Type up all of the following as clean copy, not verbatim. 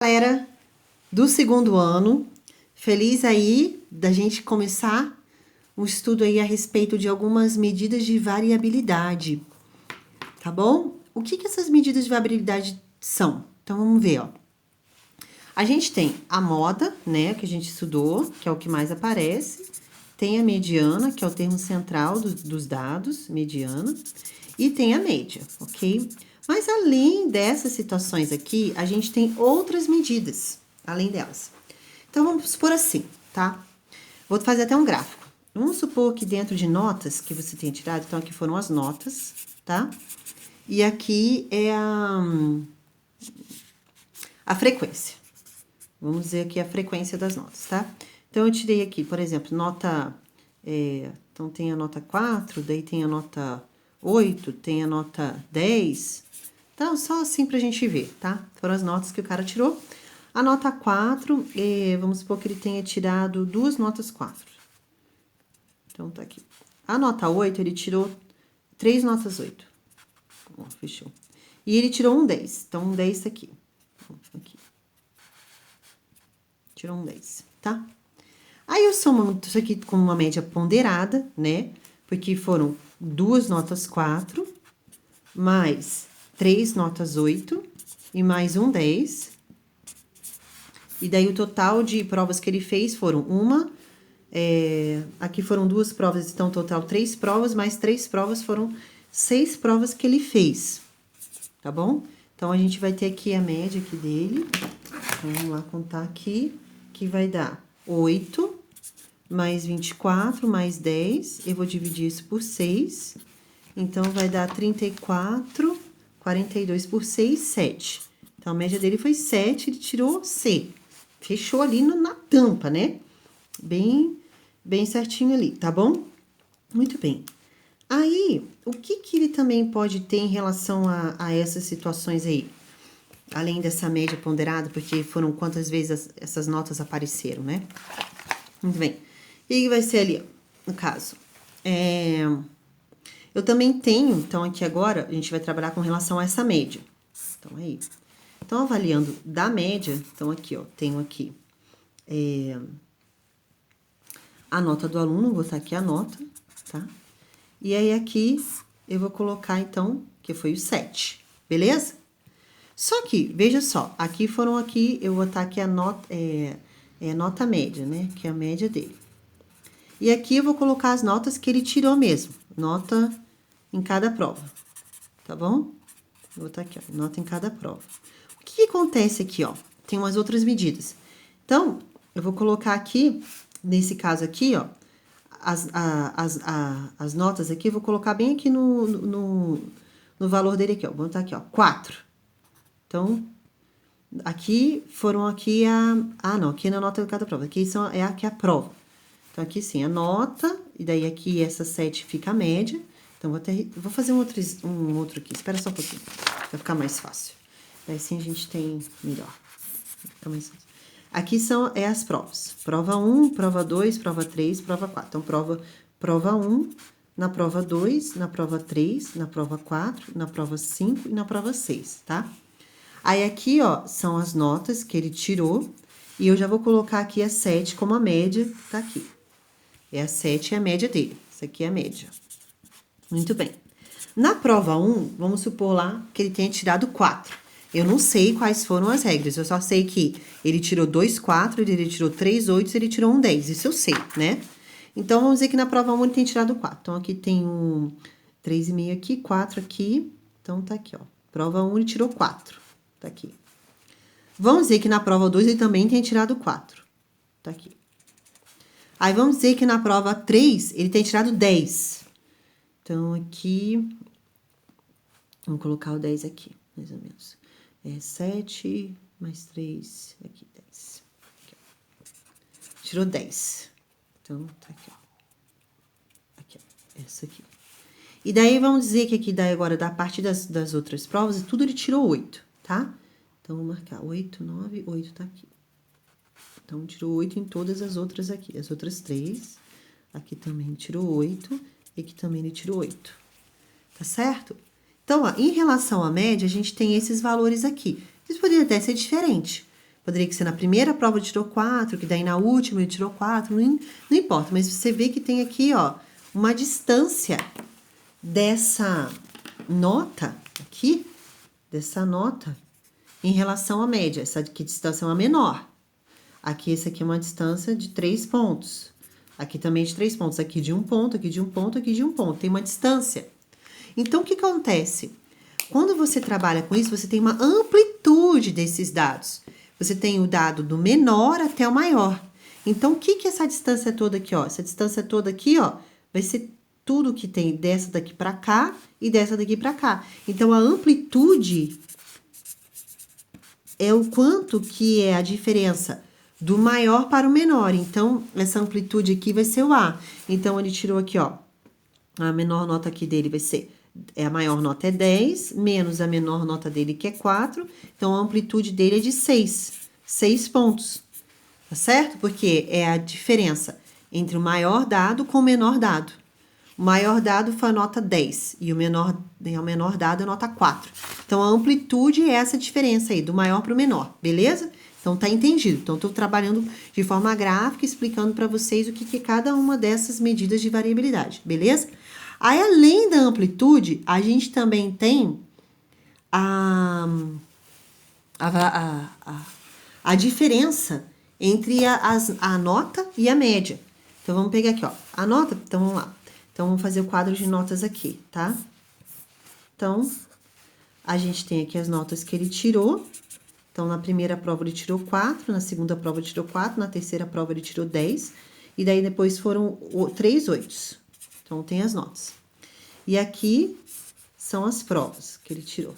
Galera do segundo ano, feliz aí da gente começar um estudo aí a respeito de algumas medidas de variabilidade, tá bom? O que essas medidas de variabilidade são? Então vamos ver, ó. A gente tem a moda, né, que a gente estudou, que é o que mais aparece. Tem a mediana, que é o termo central dos dados, mediana. E tem a média, ok? Mas além dessas situações aqui, a gente tem outras medidas, além delas. Então, vamos supor assim, tá? Vou fazer até um gráfico. Vamos supor que dentro de notas que você tenha tirado, então aqui foram as notas, tá? E aqui é a frequência. Vamos dizer aqui a frequência das notas, tá? Então, eu tirei aqui, por exemplo, nota... então, tem a nota 4, daí tem a nota 8, tem a nota 10. Então, só assim pra gente ver, tá? Foram as notas que o cara tirou. A nota 4, vamos supor que ele tenha tirado duas notas 4. Então, tá aqui. A nota 8, ele tirou 3 notas 8. Ó, fechou. E ele tirou um 10. Então, um 10 tá aqui. Aqui. Tirou um 10, tá? Aí eu somo isso aqui com uma média ponderada, né? Porque foram duas notas 4, mais 3 notas 8 e mais um 10. E daí o total de provas que ele fez foram aqui foram duas provas, então total 3 provas, mais 3 provas foram 6 provas que ele fez, tá bom? Então, a gente vai ter aqui a média aqui dele, vamos lá contar aqui, que vai dar 8, mais 24, mais 10, eu vou dividir isso por 6, então, vai dar 34, 42 por 6, 7. Então, a média dele foi 7, ele tirou C. Fechou ali na tampa, né? Bem certinho ali, tá bom? Muito bem. Aí, o que ele também pode ter em relação a essas situações aí? Além dessa média ponderada, porque foram quantas vezes essas notas apareceram, né? Muito bem. E aí vai ser ali, ó, no caso. Eu também tenho, então aqui agora, a gente vai trabalhar com relação a essa média. Então, aí. Então, avaliando da média, então aqui, ó, tenho aqui a nota do aluno, vou botar aqui a nota, tá? E aí, aqui, eu vou colocar, então, que foi o 7, beleza? Só que, veja só, aqui foram aqui, eu vou botar aqui a nota, nota média, né? Que é a média dele. E aqui eu vou colocar as notas que ele tirou mesmo, nota em cada prova, tá bom? Vou botar aqui, ó, nota em cada prova. O que acontece aqui, ó? Tem umas outras medidas. Então, eu vou colocar aqui, nesse caso aqui, ó, as notas aqui, eu vou colocar bem aqui no valor dele aqui, ó. Vou botar aqui, ó, 4. Então, aqui foram aqui não, aqui na nota de cada prova. Aqui aqui a prova. Então, aqui sim, a nota, e daí aqui essa 7 fica a média. Então, vou fazer um outro aqui. Espera só um pouquinho, vai ficar mais fácil. Daí sim a gente tem melhor. Fica mais fácil. Aqui são as provas. Prova 1, prova 2, prova 3, prova 4. Então, prova 1, na prova 2, na prova 3, na prova 4, na prova 5 e na prova 6, tá? Aí, aqui, ó, são as notas que ele tirou. E eu já vou colocar aqui a 7 como a média, tá aqui. A 7 é a média dele. Isso aqui é a média. Muito bem. Na prova 1, vamos supor lá que ele tenha tirado 4. Eu não sei quais foram as regras, eu só sei que ele tirou 2, 4, ele tirou 3, 8, ele tirou um 10. Isso eu sei, né? Então, vamos dizer que na prova 1 ele tem tirado 4. Então, aqui tem 3,5 aqui, 4 aqui. Então, tá aqui, ó. Prova 1 ele tirou 4. Tá aqui. Vamos dizer que na prova 2 ele também tem tirado 4. Tá aqui. Aí, vamos dizer que na prova 3 ele tem tirado 10. Então, aqui... Vamos colocar o 10 aqui, mais ou menos. 7 mais 3, aqui, 10. Aqui, tirou 10. Então, tá aqui, ó. Aqui, ó. Essa aqui. E daí, vamos dizer que aqui, daí agora, da parte das outras provas, tudo ele tirou 8, tá? Então, vou marcar 8, 9, 8 tá aqui. Então, tirou 8 em todas as outras aqui. As outras 3. Aqui também ele tirou 8. E aqui também ele tirou 8. Tá certo? Então, ó, em relação à média, a gente tem esses valores aqui. Eles poderiam até ser diferentes. Poderia ser na primeira prova ele tirou 4, que daí na última ele tirou 4, não importa. Mas você vê que tem aqui, ó, uma distância dessa nota aqui, dessa nota, em relação à média. Essa aqui distância é uma menor. Aqui, essa aqui é uma distância de 3 pontos. Aqui também de 3 pontos. Aqui de 1 ponto, aqui de 1 ponto, aqui de 1 ponto. Tem uma distância. Então, o que acontece? Quando você trabalha com isso, você tem uma amplitude desses dados. Você tem o dado do menor até o maior. Então, o que é essa distância toda aqui, ó? Essa distância toda aqui, ó, vai ser tudo que tem dessa daqui para cá e dessa daqui para cá. Então, a amplitude é o quanto que é a diferença do maior para o menor. Então, essa amplitude aqui vai ser o A. Então, ele tirou aqui, ó, a menor nota aqui dele vai ser, a maior nota é 10, menos a menor nota dele, que é 4. Então, a amplitude dele é de 6. 6 pontos. Tá certo? Porque é a diferença entre o maior dado com o menor dado. O maior dado foi a nota 10 e o menor dado é a nota 4. Então, a amplitude é essa diferença aí, do maior para o menor, beleza? Então, tá entendido. Então, estou trabalhando de forma gráfica, explicando para vocês o que é cada uma dessas medidas de variabilidade, beleza? Aí, além da amplitude, a gente também tem a diferença entre a nota e a média. Então, vamos pegar aqui, ó, a nota, então, vamos lá. Então, vamos fazer o quadro de notas aqui, tá? Então, a gente tem aqui as notas que ele tirou. Então, na primeira prova ele tirou 4, na segunda prova ele tirou 4, na terceira prova ele tirou 10. E daí, depois foram 3 8. Então, tem as notas. E aqui são as provas que ele tirou.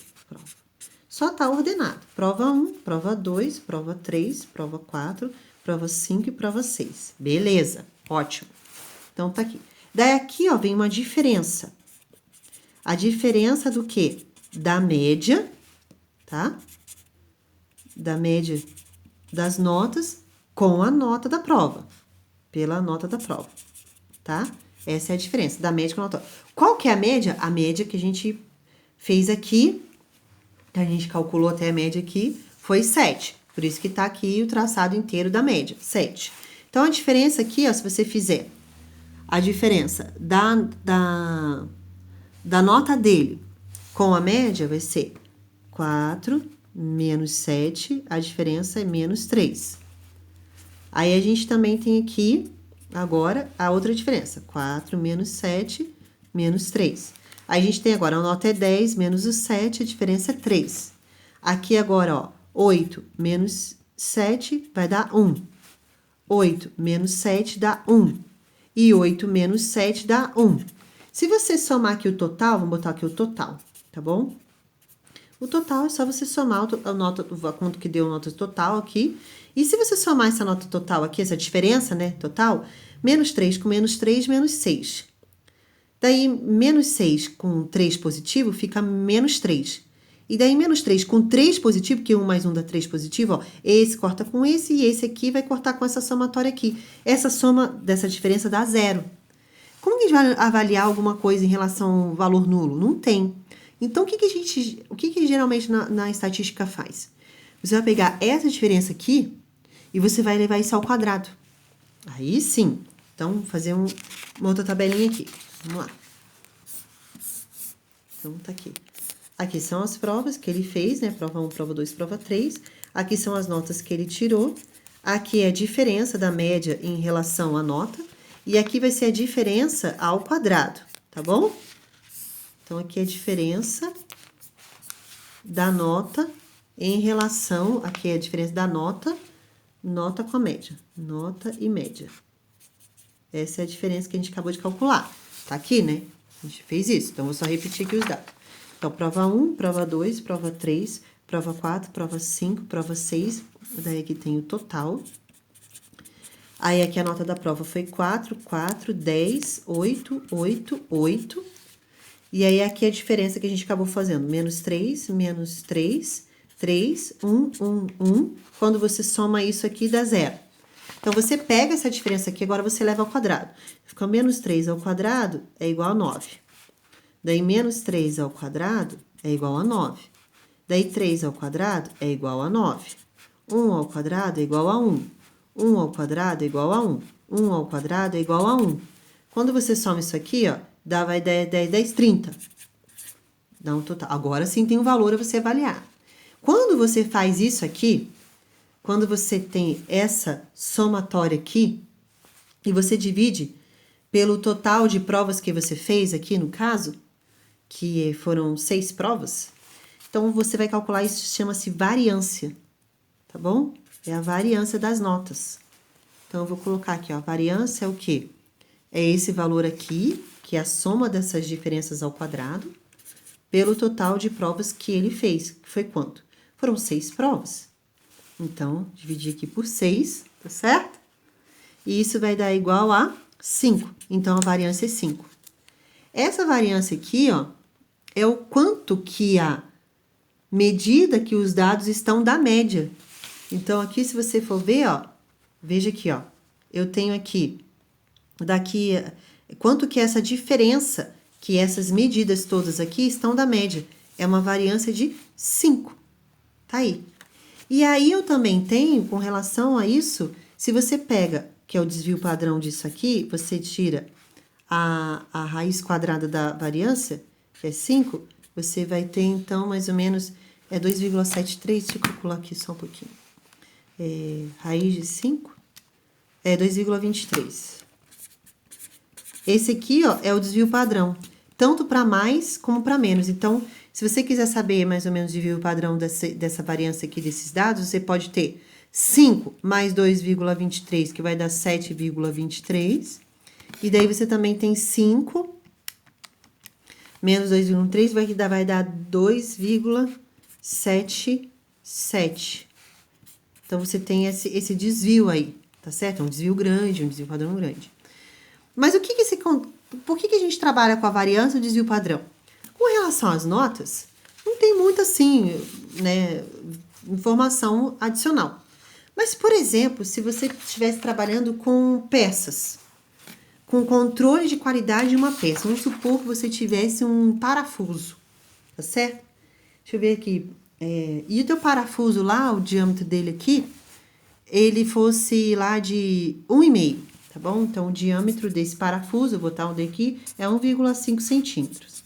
Só tá ordenado. Prova 1, prova 2, prova 3, prova 4, prova 5 e prova 6. Beleza, ótimo. Então, tá aqui. Daí, aqui, ó, vem uma diferença. A diferença do quê? Da média, tá? Da média das notas com a nota da prova. Pela nota da prova, tá? Essa é a diferença da média com a nota. Qual que é a média? A média que a gente fez aqui, que a gente calculou até a média aqui, foi 7. Por isso que tá aqui o traçado inteiro da média, 7. Então, a diferença aqui, ó, se você fizer a diferença da nota dele com a média, vai ser 4 menos 7, a diferença é menos 3. Aí, a gente também tem aqui, agora, a outra diferença, 4 menos 7, menos 3. Aí, a gente tem agora, a nota é 10, menos o 7, a diferença é 3. Aqui, agora, ó, 8 menos 7 vai dar 1. 8 menos 7 dá 1. E 8 menos 7 dá 1. Se você somar aqui o total, vamos botar aqui o total, tá bom? O total é só você somar a nota, quanto que deu a nota total aqui. E se você somar essa nota total aqui, essa diferença, né, total, menos 3 com menos 3, menos 6. Daí, menos 6 com 3 positivo fica menos 3. E daí, menos 3 com 3 positivo, que 1 mais 1 dá 3 positivo, ó, esse corta com esse e esse aqui vai cortar com essa somatória aqui. Essa soma dessa diferença dá 0. Como que a gente vai avaliar alguma coisa em relação ao valor nulo? Não tem. Então, o que geralmente na estatística faz? Você vai pegar essa diferença aqui e você vai levar isso ao quadrado. Aí sim. Então, vou fazer uma outra tabelinha aqui. Vamos lá. Então, tá aqui. Aqui são as provas que ele fez, né? Prova 1, prova 2, prova 3. Aqui são as notas que ele tirou. Aqui é a diferença da média em relação à nota. E aqui vai ser a diferença ao quadrado, tá bom? Então, aqui é a diferença da nota em relação... Aqui é a diferença da nota com a média. Nota e média. Essa é a diferença que a gente acabou de calcular. Tá aqui, né? A gente fez isso. Então, vou só repetir aqui os dados. Então, prova 1, prova 2, prova 3, prova 4, prova 5, prova 6. Daí, aqui tem o total. Aí, aqui a nota da prova foi 4, 4, 10, 8, 8, 8. E aí, aqui a diferença que a gente acabou fazendo. Menos 3, 3, 1, 1, 1. Quando você soma isso aqui, dá 0. Então, você pega essa diferença aqui, agora você leva ao quadrado. Fica menos 3 ao quadrado é igual a 9. Daí, menos 3 ao quadrado é igual a 9. Daí, 3 ao quadrado é igual a 9. 1 ao quadrado é igual a 1. 1 ao quadrado é igual a 1. 1 ao quadrado é igual a 1. Quando você soma isso aqui, ó, vai 10, 30. Dá um total. Agora sim tem um valor a você avaliar. Quando você faz isso aqui, quando você tem essa somatória aqui, e você divide pelo total de provas que você fez aqui no caso, que foram 6 provas, então você vai calcular isso, chama-se variância, tá bom? É a variância das notas. Então, eu vou colocar aqui, ó, a variância é o quê? É esse valor aqui, que é a soma dessas diferenças ao quadrado, pelo total de provas que ele fez, que foi quanto? Foram 6 provas. Então, dividir aqui por 6, tá certo? E isso vai dar igual a 5. Então, a variância é 5. Essa variância aqui, ó, é o quanto que a medida que os dados estão da média. Então, aqui, se você for ver, ó, veja aqui, ó, eu tenho aqui, quanto que essa diferença, que essas medidas todas aqui estão da média. É uma variância de 5. Tá aí. E aí, eu também tenho, com relação a isso, se você pega, que é o desvio padrão disso aqui, você tira a raiz quadrada da variância, que é 5, você vai ter, então, mais ou menos, 2,73, deixa eu calcular aqui só um pouquinho. Raiz de 5 é 2,23. Esse aqui, ó, é o desvio padrão, tanto para mais como para menos. Então, se você quiser saber mais ou menos o desvio padrão dessa variância aqui desses dados, você pode ter 5 mais 2,23, que vai dar 7,23. E daí você também tem 5 menos 2,3, vai dar 2,77. Então, você tem esse desvio aí, tá certo? É um desvio grande, um desvio padrão grande. Mas por que a gente trabalha com a variância e o desvio padrão? Com relação às notas, não tem muito assim, né, informação adicional. Mas, por exemplo, se você estivesse trabalhando com peças, com controle de qualidade de uma peça, vamos supor que você tivesse um parafuso, tá certo? Deixa eu ver aqui. E o teu parafuso lá, o diâmetro dele aqui, ele fosse lá de 1,5, tá bom? Então, o diâmetro desse parafuso, eu vou botar um daqui, é 1,5 centímetros.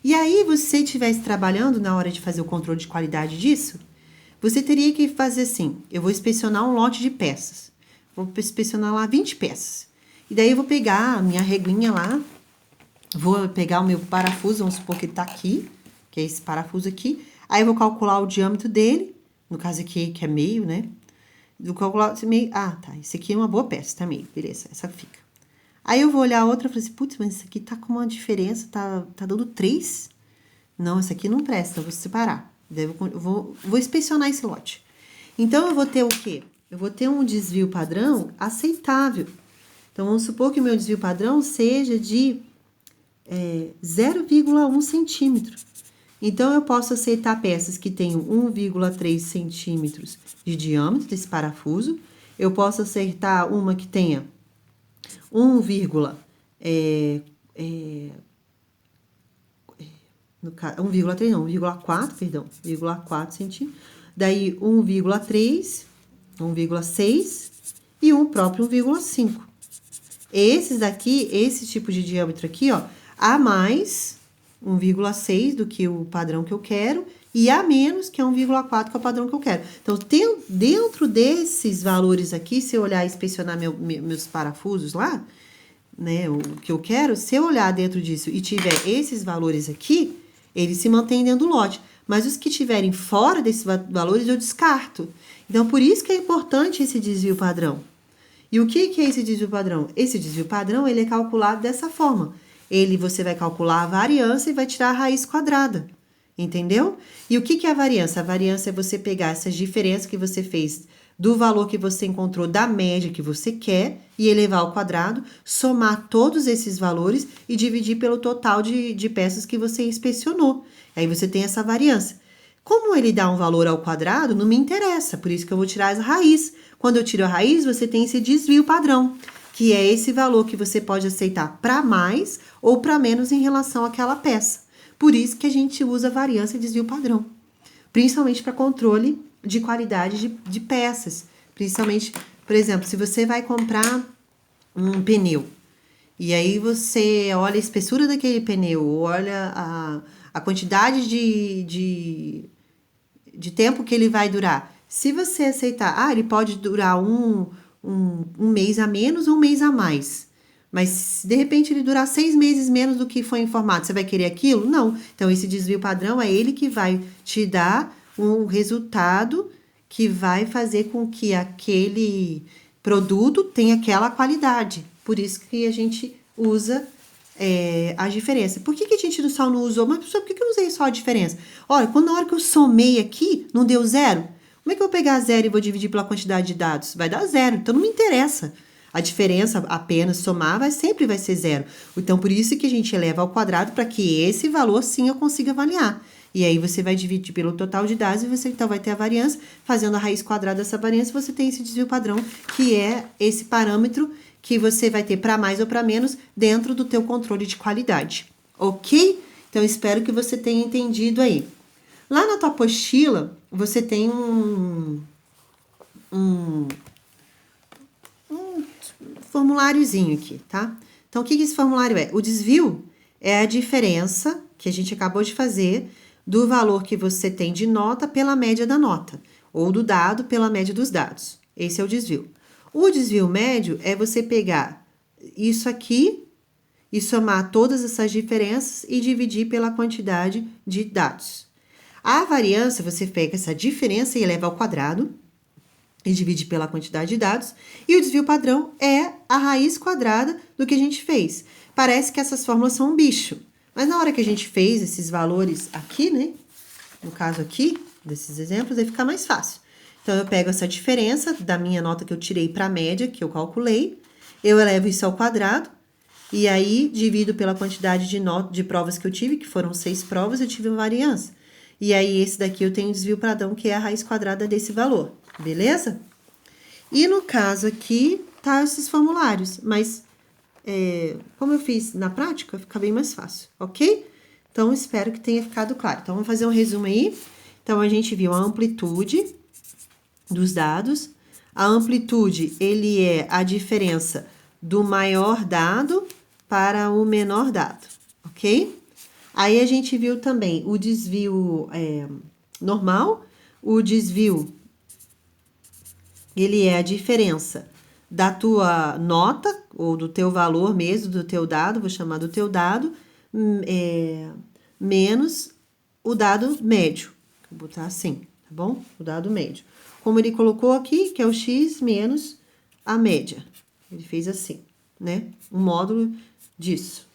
E aí, você estivesse trabalhando na hora de fazer o controle de qualidade disso, você teria que fazer assim, eu vou inspecionar um lote de peças. Vou inspecionar lá 20 peças. E daí, eu vou pegar a minha reguinha lá, vou pegar o meu parafuso, vamos supor que ele tá aqui, que é esse parafuso aqui. Aí, eu vou calcular o diâmetro dele, no caso aqui, que é meio, né? Do calcular meio. Ah, tá. Esse aqui é uma boa peça, tá meio. Beleza, essa fica. Aí eu vou olhar a outra e falei assim, putz, mas isso aqui tá com uma diferença, tá dando 3. Não, essa aqui não presta, eu vou separar. Daí eu vou inspecionar esse lote. Então, eu vou ter o quê? Eu vou ter um desvio padrão aceitável. Então, vamos supor que o meu desvio padrão seja de 0,1 centímetro. Então, eu posso aceitar peças que tenham 1,3 centímetros de diâmetro desse parafuso. Eu posso aceitar uma que tenha 1,3 não, 1,4, perdão, 1,4 centímetros. Daí, 1,3, 1,6 e um próprio 1,5. Esses daqui, esse tipo de diâmetro aqui, ó, a mais 1,6 do que o padrão que eu quero e a menos, que é 1,4, que é o padrão que eu quero. Então, dentro desses valores aqui, se eu olhar e inspecionar meus parafusos lá, né, o que eu quero, se eu olhar dentro disso e tiver esses valores aqui, eles se mantêm dentro do lote. Mas os que estiverem fora desses valores, eu descarto. Então, por isso que é importante esse desvio padrão. E o que é esse desvio padrão? Esse desvio padrão, ele é calculado dessa forma. Você vai calcular a variância e vai tirar a raiz quadrada. Entendeu? E o que é a variância? A variância é você pegar essas diferenças que você fez do valor que você encontrou da média que você quer e elevar ao quadrado, somar todos esses valores e dividir pelo total de peças que você inspecionou. Aí você tem essa variância. Como ele dá um valor ao quadrado, não me interessa, por isso que eu vou tirar as raízes. Quando eu tiro a raiz, você tem esse desvio padrão, que é esse valor que você pode aceitar para mais ou para menos em relação àquela peça. Por isso que a gente usa variância e desvio padrão, principalmente para controle de qualidade de peças. Principalmente, por exemplo, se você vai comprar um pneu, e aí você olha a espessura daquele pneu, olha a quantidade de tempo que ele vai durar. Se você aceitar, ele pode durar um mês a menos ou um mês a mais. Mas se de repente ele durar 6 meses menos do que foi informado, você vai querer aquilo? Não. Então, esse desvio padrão é ele que vai te dar um resultado que vai fazer com que aquele produto tenha aquela qualidade. Por isso que a gente usa a diferença. Por que a gente só não usou? Mas por que eu não usei só a diferença? Olha, na hora que eu somei aqui, não deu zero? Como é que eu vou pegar zero e vou dividir pela quantidade de dados? Vai dar zero, então não me interessa. A diferença apenas somar sempre vai ser zero. Então, por isso que a gente eleva ao quadrado para que esse valor sim eu consiga avaliar. E aí você vai dividir pelo total de dados e você então vai ter a variância. Fazendo a raiz quadrada dessa variância, você tem esse desvio padrão, que é esse parâmetro que você vai ter para mais ou para menos dentro do teu controle de qualidade. Ok? Então, espero que você tenha entendido aí. Lá na tua apostila, você tem um formuláriozinho aqui, tá? Então, o que esse formulário é? O desvio é a diferença que a gente acabou de fazer do valor que você tem de nota pela média da nota, ou do dado pela média dos dados. Esse é o desvio. O desvio médio é você pegar isso aqui e somar todas essas diferenças e dividir pela quantidade de dados. A variância, você pega essa diferença e eleva ao quadrado e divide pela quantidade de dados. E o desvio padrão é a raiz quadrada do que a gente fez. Parece que essas fórmulas são um bicho, mas na hora que a gente fez esses valores aqui, né? No caso aqui, desses exemplos, vai ficar mais fácil. Então, eu pego essa diferença da minha nota que eu tirei para a média, que eu calculei, eu elevo isso ao quadrado, e aí divido pela quantidade de provas que eu tive, que foram 6 provas, eu tive uma variância. E aí, esse daqui eu tenho desvio padrão, que é a raiz quadrada desse valor, beleza? E no caso aqui, tá esses formulários, mas como eu fiz na prática, fica bem mais fácil, ok? Então, espero que tenha ficado claro. Então, vamos fazer um resumo aí. Então, a gente viu a amplitude dos dados. A amplitude, ele é a diferença do maior dado para o menor dado, ok? Aí, a gente viu também o desvio normal. O desvio, ele é a diferença da tua nota, ou do teu valor mesmo, do teu dado, vou chamar do teu dado, menos o dado médio. Vou botar assim, tá bom? O dado médio. Como ele colocou aqui, que é o x menos a média. Ele fez assim, né? Um módulo disso,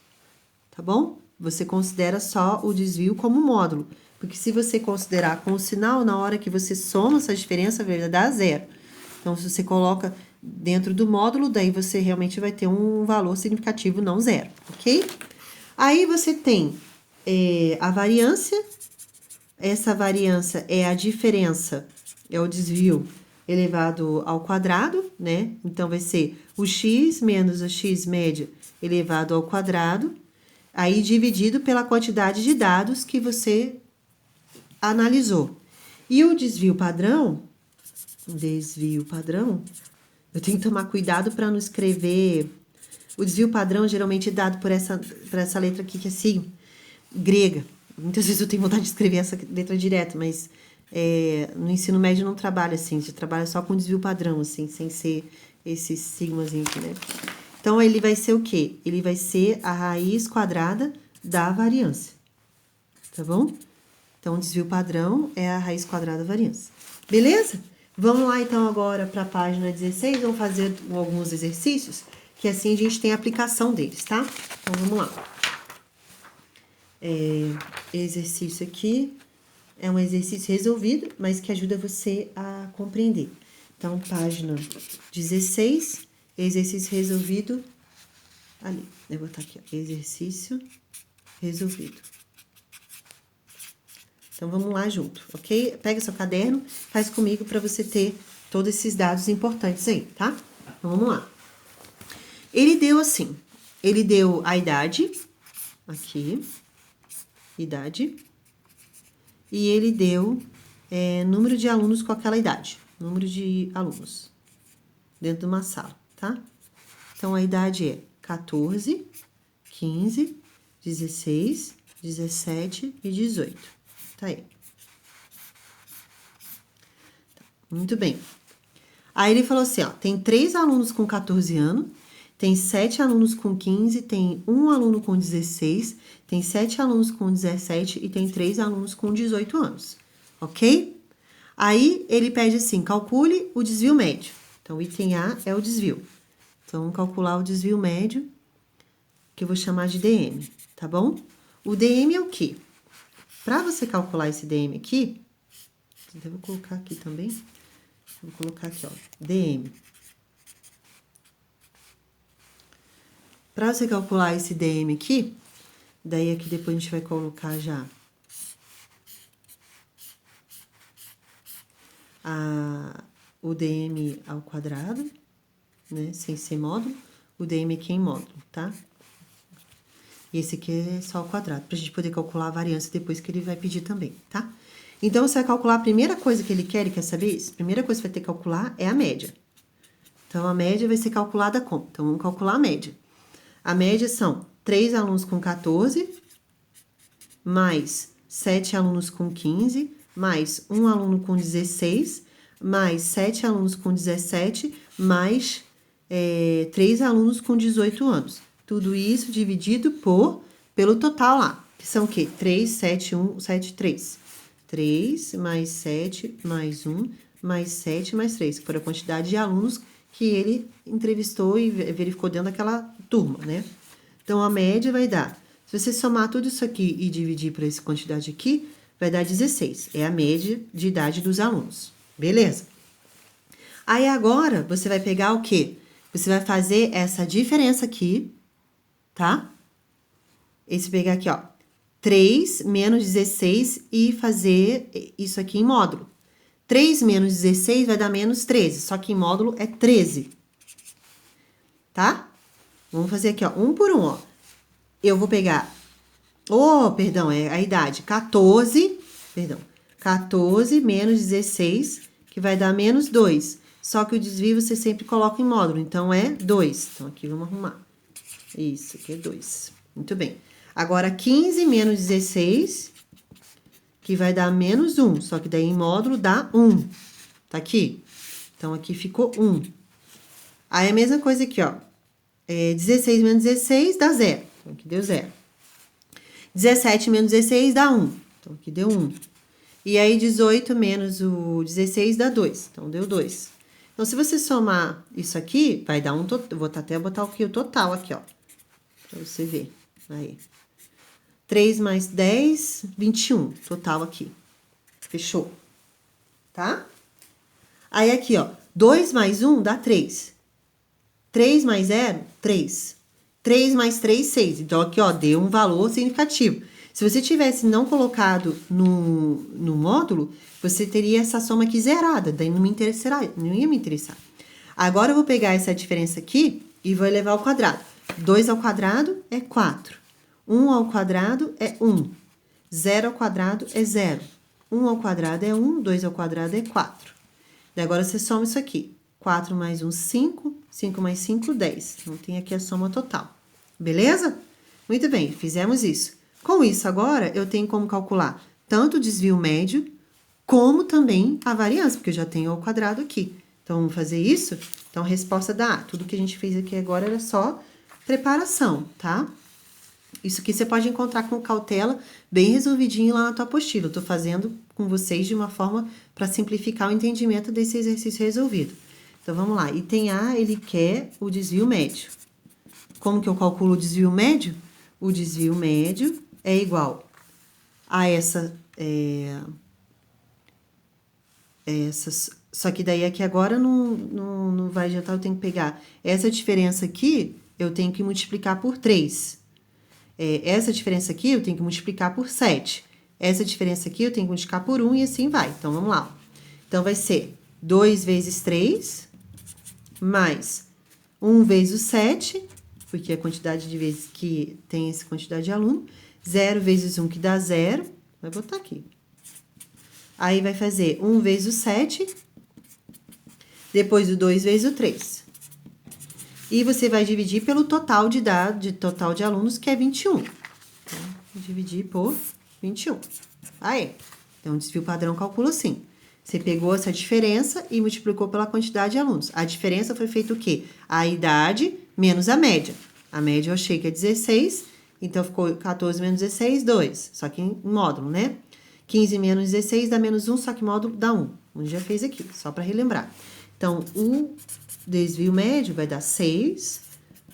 tá bom? Você considera só o desvio como módulo. Porque se você considerar com o sinal, na hora que você soma essa diferença, vai dar zero. Então, se você coloca dentro do módulo, daí você realmente vai ter um valor significativo, não zero, ok? Aí você tem a variância. Essa variância é a diferença, é o desvio elevado ao quadrado, né? Então, vai ser o x menos o x média elevado ao quadrado, aí dividido pela quantidade de dados que você analisou. E o desvio padrão, eu tenho que tomar cuidado para não escrever. O desvio padrão geralmente é dado por essa letra aqui, que é assim, grega. Muitas vezes eu tenho vontade de escrever essa letra direto, mas no ensino médio não trabalha assim. A gente trabalha só com desvio padrão, assim, sem ser esse sigmazinho aqui, né? Então, ele vai ser o quê? Ele vai ser a raiz quadrada da variância, tá bom? Então, o desvio padrão é a raiz quadrada da variância. Beleza? Vamos lá, então, agora para a página 16. Vamos fazer alguns exercícios, que assim a gente tem a aplicação deles, tá? Então, vamos lá. Exercício aqui é um exercício resolvido, mas que ajuda você a compreender. Então, página 16, exercício resolvido ali. Eu vou botar aqui, ó, exercício resolvido. Então, vamos lá junto, ok? Pega seu caderno, faz comigo para você ter todos esses dados importantes aí, tá? Então, vamos lá. Ele deu assim, ele deu a idade, aqui, idade, e ele deu número de alunos com aquela idade. Número de alunos dentro de uma sala, tá? Então, a idade é 14, 15, 16, 17 e 18. Tá aí. Muito bem. Aí ele falou assim, ó, tem 3 alunos com 14 anos, tem 7 alunos com 15, tem 1 aluno com 16, tem 7 alunos com 17 e tem 3 alunos com 18 anos, ok? Aí ele pede assim, calcule o desvio médio. Então, o item A é o desvio. Então, vamos calcular o desvio médio, que eu vou chamar de DM, tá bom? O DM é o quê? Para você calcular esse DM aqui, eu vou colocar aqui também. Vou colocar aqui, ó, DM. Para você calcular esse DM aqui, daí aqui depois a gente vai colocar já o DM ao quadrado, né, sem ser módulo, o DM aqui em módulo, tá? E esse aqui é só o quadrado, pra gente poder calcular a variância depois que ele vai pedir também, tá? Então, você vai calcular a primeira coisa que ele quer saber isso? A primeira coisa que você vai ter que calcular é a média. Então, a média vai ser calculada como? Então, vamos calcular a média. A média são 3 alunos com 14, mais 7 alunos com 15, mais 1 aluno com 16, mais 7 alunos com 17, mais 3 alunos com 18 anos. Tudo isso dividido pelo total lá, que são o quê? 3, 7, 1, 7, 3. 3 mais 7 mais 1 mais 7 mais 3, que foi a quantidade de alunos que ele entrevistou e verificou dentro daquela turma, né? Então, a média vai dar, se você somar tudo isso aqui e dividir por essa quantidade aqui, vai dar 16. É a média de idade dos alunos. Beleza? Aí, agora, você vai pegar o quê? Você vai fazer essa diferença aqui, tá? Esse pegar aqui, ó, 3 menos 16 e fazer isso aqui em módulo. 3 menos 16 vai dar menos 13, só que em módulo é 13. Tá? Vamos fazer aqui, ó, um por um, ó. Eu vou pegar, perdão, é a idade, 14 menos 16, que vai dar menos 2. Só que o desvio você sempre coloca em módulo, então é 2. Então, aqui vamos arrumar. Isso, aqui é 2. Muito bem. Agora, 15 menos 16, que vai dar menos 1, só que daí em módulo dá 1. Tá aqui? Então, aqui ficou 1. Aí, a mesma coisa aqui, ó. 16 menos 16 dá 0. Então, aqui deu 0. 17 menos 16 dá 1. Então, aqui deu 1. E aí, 18 menos o 16 dá 2. Então, deu 2. Então, se você somar isso aqui, vai dar um total. Vou até botar aqui o total aqui, ó. Pra você ver. Aí. 3 mais 10, 21. Total aqui. Fechou. Tá? Aí, aqui, ó. 2 mais 1 dá 3. 3 mais 0, 3. 3 mais 3, 6. Então, aqui, ó, deu um valor significativo. Se você tivesse não colocado no módulo, você teria essa soma aqui zerada. Daí não ia me interessar. Agora, eu vou pegar essa diferença aqui e vou elevar ao quadrado. 2 ao quadrado é 4. 1 ao quadrado é 1. 0 ao quadrado é 0. 1 ao quadrado é 1. 2 ao quadrado é 4. E agora, você soma isso aqui. 4 mais 1, 5. 5 mais 5, 10. Então, tem aqui a soma total. Beleza? Muito bem, fizemos isso. Com isso, agora, eu tenho como calcular tanto o desvio médio, como também a variância, porque eu já tenho ao quadrado aqui. Então, vamos fazer isso? Então, a resposta dá A. Tudo que a gente fez aqui agora era só preparação, tá? Isso aqui você pode encontrar com cautela, bem resolvidinho lá na tua apostila. Eu tô fazendo com vocês de uma forma para simplificar o entendimento desse exercício resolvido. Então, vamos lá. Item A, ele quer o desvio médio. Como que eu calculo o desvio médio? O desvio médio é igual a só que daí aqui agora não vai adiantar, eu tenho que pegar essa diferença aqui, eu tenho que multiplicar por 3. Essa diferença aqui eu tenho que multiplicar por 7. Essa diferença aqui eu tenho que multiplicar por 1 e assim vai. Então, vamos lá. Então, vai ser 2 vezes 3, mais 1 vezes o 7, porque é a quantidade de vezes que tem essa quantidade de aluno. 0 vezes 1, que dá 0. Vai botar aqui. Aí, vai fazer 1 vezes o 7, depois o 2 vezes o 3. E você vai dividir pelo total total de alunos, que é 21. Então, dividir por 21. Aí, então, o desvio padrão calcula assim. Você pegou essa diferença e multiplicou pela quantidade de alunos. A diferença foi feita o quê? A idade menos a média. A média eu achei que é 16, então ficou 14 menos 16, 2. Só que em módulo, né? 15 menos 16 dá menos 1, só que módulo dá 1. A gente já fez aqui, só para relembrar. Então, o desvio médio vai dar 6,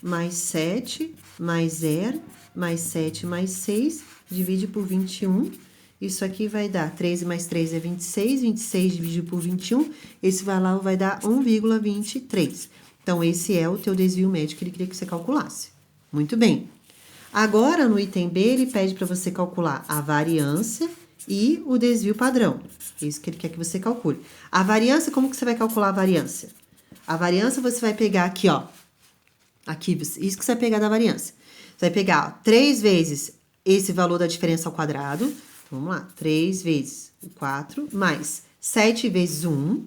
mais 7, mais 0, mais 7, mais 6, divide por 21. Isso aqui vai dar 13 mais 3 é 26, 26 dividido por 21, esse valor vai dar 1,23. Então, esse é o teu desvio médio que ele queria que você calculasse. Muito bem. Agora, no item B, ele pede para você calcular a variância e o desvio padrão. É isso que ele quer que você calcule. A variância, como que você vai calcular a variância? A variância você vai pegar aqui, ó. Aqui, isso que você vai pegar da variância. Você vai pegar, ó, 3 vezes esse valor da diferença ao quadrado. Vamos lá, 3 vezes o 4, mais 7 vezes o 1,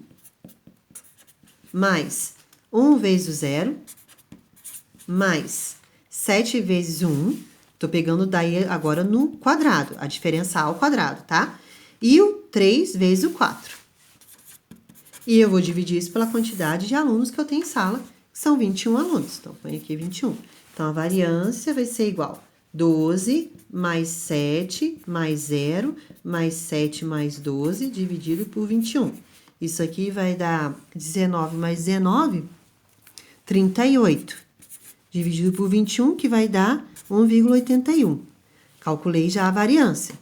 mais 1 vezes o 0, mais 7 vezes o 1. Tô pegando daí agora no quadrado, a diferença ao quadrado, tá? E o 3 vezes o 4. E eu vou dividir isso pela quantidade de alunos que eu tenho em sala, que são 21 alunos. Então, põe aqui 21. Então, a variância vai ser igual 12 mais 7 mais 0 mais 7 mais 12 dividido por 21. Isso aqui vai dar 19 mais 19, 38. Dividido por 21, que vai dar 1,81. Calculei já a variância.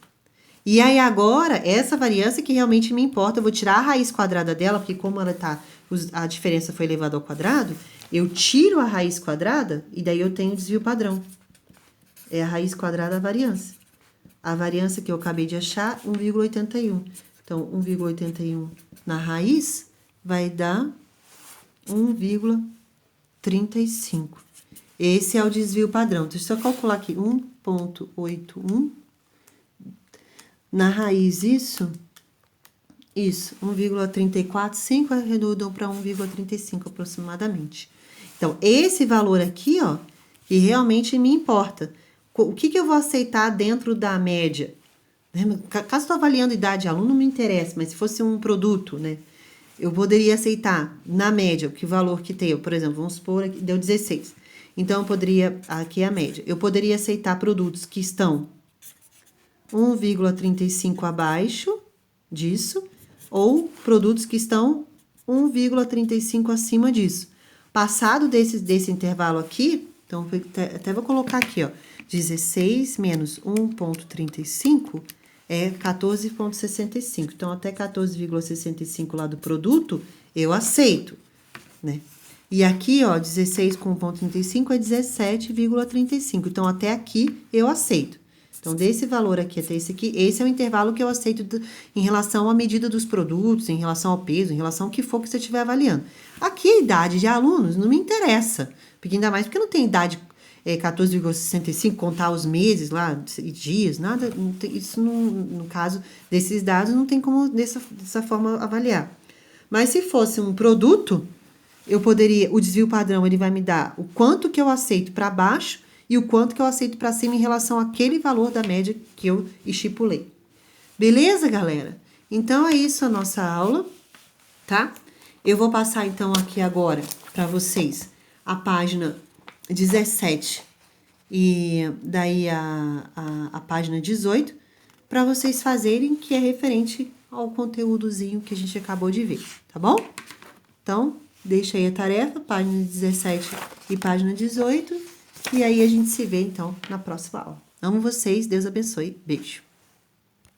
E aí, agora, essa variância que realmente me importa, eu vou tirar a raiz quadrada dela, porque como ela tá, a diferença foi elevada ao quadrado, eu tiro a raiz quadrada e daí eu tenho o desvio padrão. É a raiz quadrada da variância. A variância que eu acabei de achar, 1,81. Então, 1,81 na raiz vai dar 1,35. Esse é o desvio padrão. Deixa eu só calcular aqui, 1,81. Na raiz, isso, 1,34, 5 arredondou para 1,35 aproximadamente. Então, esse valor aqui, ó, que realmente me importa. O que eu vou aceitar dentro da média? Caso estou avaliando idade de aluno, não me interessa, mas se fosse um produto, né? Eu poderia aceitar, na média, que valor que tem. Por exemplo, vamos supor que deu 16. Então, eu poderia, aqui é a média. Eu poderia aceitar produtos que estão 1,35 abaixo disso, ou produtos que estão 1,35 acima disso. Passado desse intervalo aqui, então, até vou colocar aqui, ó, 16 menos 1,35 é 14,65. Então, até 14,65 lá do produto, eu aceito, né? E aqui, ó, 16 com 1,35 é 17,35. Então, até aqui, eu aceito. Então, desse valor aqui até esse aqui, esse é o intervalo que eu aceito em relação à medida dos produtos, em relação ao peso, em relação ao que for que você estiver avaliando. Aqui, a idade de alunos não me interessa, porque ainda mais porque não tem idade 14,65, contar os meses lá, dias, nada, não tem, isso no caso desses dados não tem como dessa forma avaliar. Mas se fosse um produto, eu poderia, o desvio padrão, ele vai me dar o quanto que eu aceito para baixo e o quanto que eu aceito para cima em relação àquele valor da média que eu estipulei. Beleza, galera? Então, é isso a nossa aula, tá? Eu vou passar, então, aqui agora para vocês a página 17 e daí a página 18 para vocês fazerem, que é referente ao conteúdozinho que a gente acabou de ver, tá bom? Então, deixa aí a tarefa, página 17 e página 18, e aí a gente se vê, então, na próxima aula. Amo vocês, Deus abençoe, beijo!